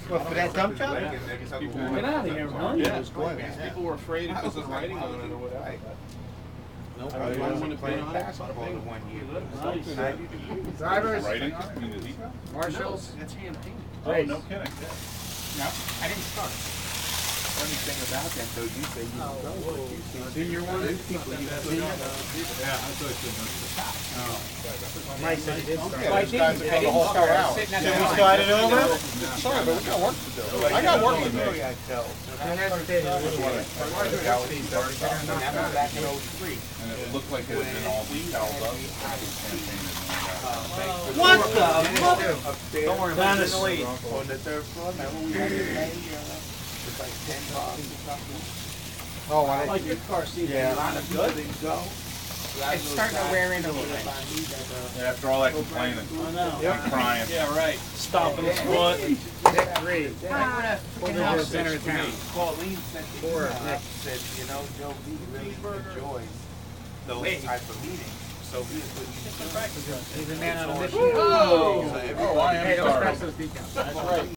What, for that dump job? Get out of here, man. Yeah. People were afraid it wasn't writing on it or whatever. Nope. I didn't want to play on it. Drivers, Writing on it? I mean, is he? marshals. That's hand painted. Oh, no kidding. No, I didn't start. Funny thing about that though, you say you don't go, but you see Senior one? those people you see. Yeah, I thought you said Mike said he did start. Yeah, those guys that come the whole Start hour. sitting at Can the we line. slide it over? Sorry, but we got work to do. I got work to do. I tell. And that's the day that we were- That was back in '03. And it looked like it had been all decaled up. What the mother? Don't worry about it. On the third floor, remember we had it made, it's like 10 cars or something. Oh, I Like your car seat. Yeah, a lot of good things go. It's starting to wear in a little bit. Yeah, after all that complaining I know. and crying. Yeah, right. Stomping his foot. Three. Freaking house center of town. Pauline sent the Four, email, next. said, you know, Joe, he really enjoys those type of meetings. So he is what he's doing. He's a man on a mission. So Oh, I everybody- am Hey, don't sorry. scratch those decals. That's right.